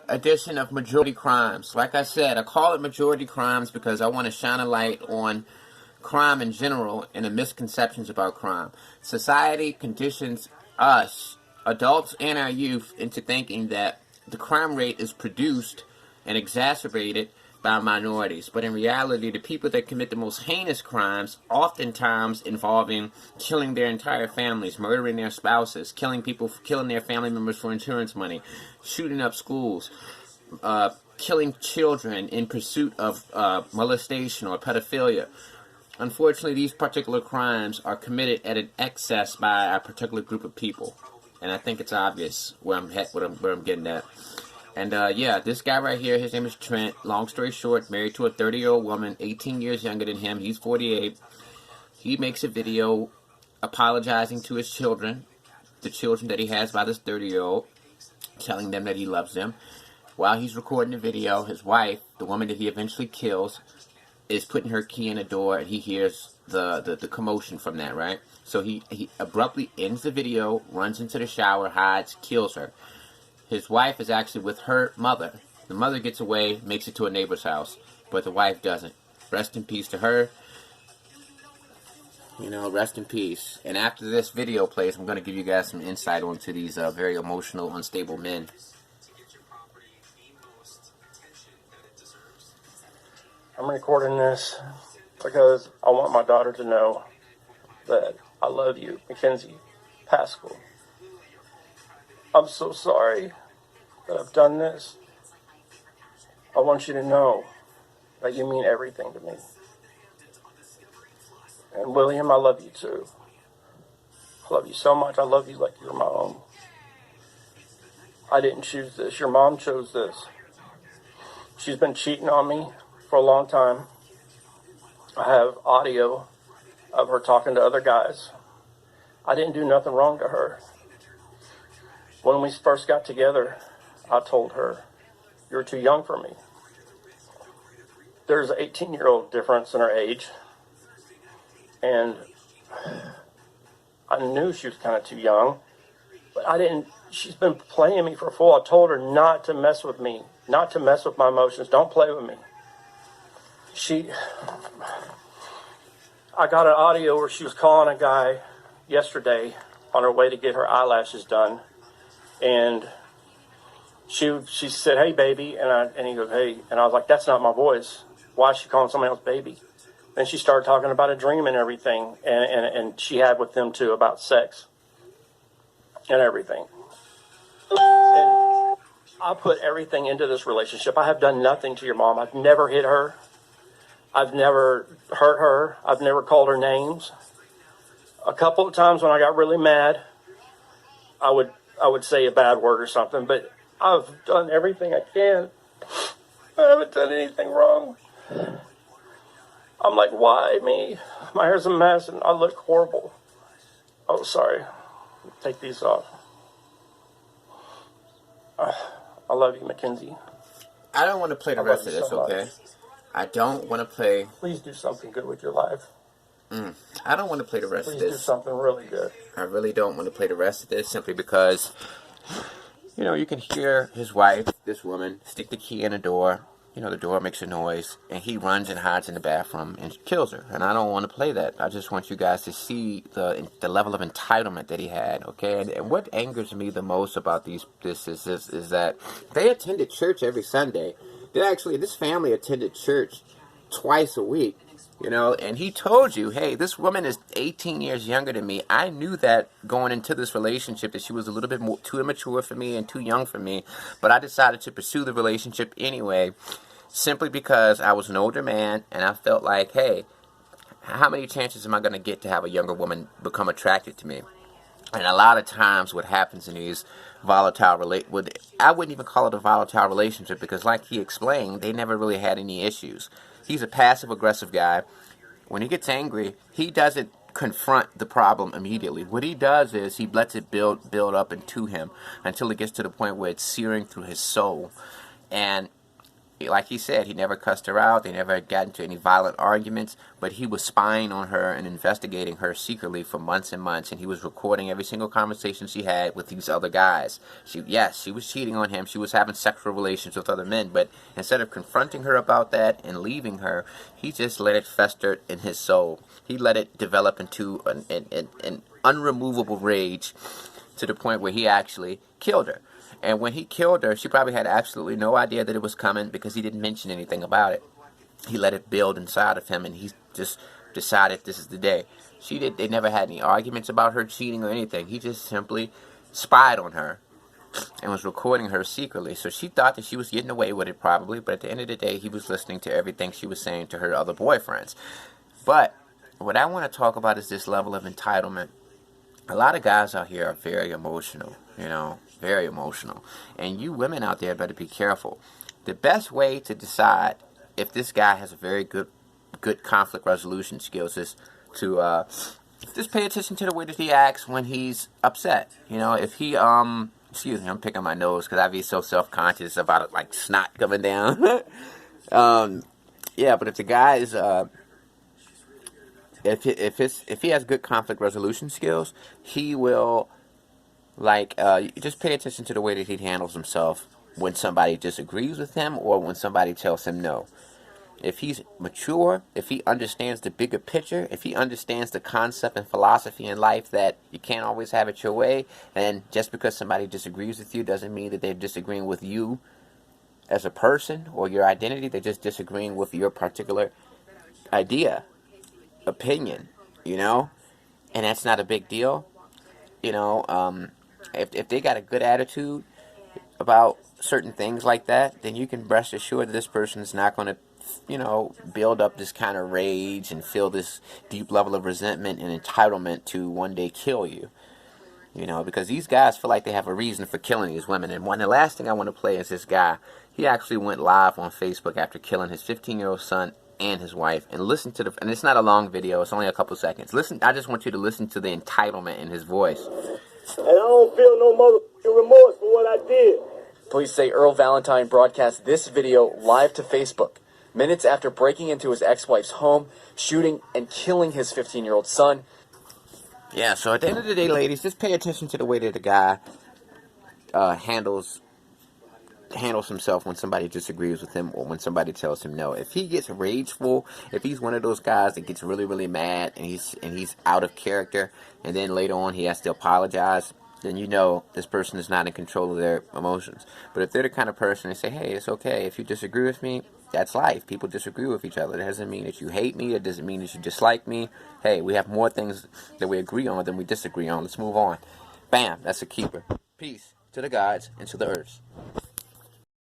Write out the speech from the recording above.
Edition of Majority Crimes. Like I said, I call it Majority Crimes because I want to shine a light on crime in general and the misconceptions about crime. Society conditions us, adults and our youth, into thinking that the crime rate is produced and exacerbated by minorities. But in reality, the people that commit the most heinous crimes, oftentimes involving killing their entire families, murdering their spouses, killing their family members for insurance money, shooting up schools, killing children in pursuit of molestation or pedophilia. Unfortunately, these particular crimes are committed at an excess by a particular group of people. And I think it's obvious where I'm getting at. And yeah, this guy right here, his name is Trent. Long story short, married to a 30-year-old woman, 18 years younger than him. He's 48. He makes a video apologizing to his children, the children that he has by this 30-year-old, telling them that he loves them. While he's recording the video, his wife, the woman that he eventually kills, is putting her key in the door, and he hears the commotion from that, right? So he abruptly ends the video, runs into the shower, hides, kills her. His wife is actually with her mother. The mother gets away, makes it to a neighbor's house, but the wife doesn't. Rest in peace to her. You know, rest in peace. And after this video plays, I'm going to give you guys some insight onto these very emotional, unstable men. I'm recording this because I want my daughter to know that I love you, Mackenzie Paschal. I'm so sorry that I've done this. I want you to know that you mean everything to me. And William, I love you too. I love you so much. I love you like you're my own. I didn't choose this. Your mom chose this. She's been cheating on me for a long time. I have audio of her talking to other guys. I didn't do nothing wrong to her. When we first got together, I told her, "You're too young for me." There's an 18-year-old difference in her age. And I knew she was kind of too young. But she's been playing me for a fool. I told her not to mess with me, not to mess with my emotions. Don't play with me. I got an audio where she was calling a guy yesterday on her way to get her eyelashes done. And she said, "Hey, baby," and he goes, "Hey," and I was like, "That's not my voice. Why is she calling somebody else baby?" Then she started talking about a dream and everything, and she had with them too about sex and everything. And I put everything into this relationship. I have done nothing to your mom. I've never hit her. I've never hurt her. I've never called her names. A couple of times when I got really mad, I would say a bad word or something, but I've done everything I can. I haven't done anything wrong. I'm like, why me? My hair's a mess and I look horrible. Oh, sorry. Take these off. I love you, Mackenzie. I don't want to play the rest of this, okay? Much. I don't want to play... Please do something good with your life. I don't want to play the rest of this. Please do something really good. I really don't want to play the rest of this simply because, you know, you can hear his wife, this woman, stick the key in the door. You know, the door makes a noise, and he runs and hides in the bathroom and kills her. And I don't want to play that. I just want you guys to see the level of entitlement that he had, okay? And what angers me the most about this is that they attended church every Sunday. This family attended church twice a week. You know, and he told you, hey, this woman is 18 years younger than me. I knew that going into this relationship that she was a little bit too immature for me and too young for me. But I decided to pursue the relationship anyway, simply because I was an older man and I felt like, hey, how many chances am I going to get to have a younger woman become attracted to me? And a lot of times what happens in these volatile I wouldn't even call it a volatile relationship because like he explained, they never really had any issues. He's a passive-aggressive guy. When he gets angry, he doesn't confront the problem immediately. What he does is he lets it build up into him until it gets to the point where it's searing through his soul. And like he said, he never cussed her out. They never got into any violent arguments, but he was spying on her and investigating her secretly for months and months, and he was recording every single conversation she had with these other guys. Yes, she was cheating on him. She was having sexual relations with other men, but instead of confronting her about that and leaving her, he just let it fester in his soul. He let it develop into an unremovable rage to the point where he actually killed her. And when he killed her, she probably had absolutely no idea that it was coming because he didn't mention anything about it. He let it build inside of him, and he just decided this is the day. They never had any arguments about her cheating or anything. He just simply spied on her and was recording her secretly. So she thought that she was getting away with it probably, but at the end of the day, he was listening to everything she was saying to her other boyfriends. But what I want to talk about is this level of entitlement. A lot of guys out here are very emotional, very emotional. And you women out there better be careful. The best way to decide if this guy has a very good conflict resolution skills is to just pay attention to the way that he acts when he's upset. If he, excuse me, I'm picking my nose because I be so self-conscious about it, like snot coming down. Yeah, but if the guy is, if he has good conflict resolution skills, he will, just pay attention to the way that he handles himself when somebody disagrees with him or when somebody tells him no. If he's mature, if he understands the bigger picture, if he understands the concept and philosophy in life that you can't always have it your way, and just because somebody disagrees with you doesn't mean that they're disagreeing with you as a person or your identity. They're just disagreeing with your particular idea, opinion, and that's not a big deal. If they got a good attitude about certain things like that, then you can rest assured that this person is not going to, build up this kind of rage and feel this deep level of resentment and entitlement to one day kill you. Because these guys feel like they have a reason for killing these women. And the last thing I want to play is this guy. He actually went live on Facebook after killing his 15-year-old son and his wife, and listen to and it's not a long video, it's only a couple seconds. Listen, I just want you to listen to the entitlement in his voice. And I don't feel no motherfucking remorse for what I did. Police say Earl Valentine broadcast this video live to Facebook, minutes after breaking into his ex-wife's home, shooting and killing his 15-year-old son. Yeah, so at the end of the day, ladies, just pay attention to the way that the guy handles himself when somebody disagrees with him or when somebody tells him no. If he gets rageful, if he's one of those guys that gets really, really mad and he's out of character, and then later on he has to apologize, then this person is not in control of their emotions. But if they're the kind of person that say, hey, it's okay, if you disagree with me, that's life. People disagree with each other. That doesn't mean that you hate me. It doesn't mean that you dislike me. Hey, we have more things that we agree on than we disagree on. Let's move on. Bam, that's a keeper. Peace to the gods and to the earth.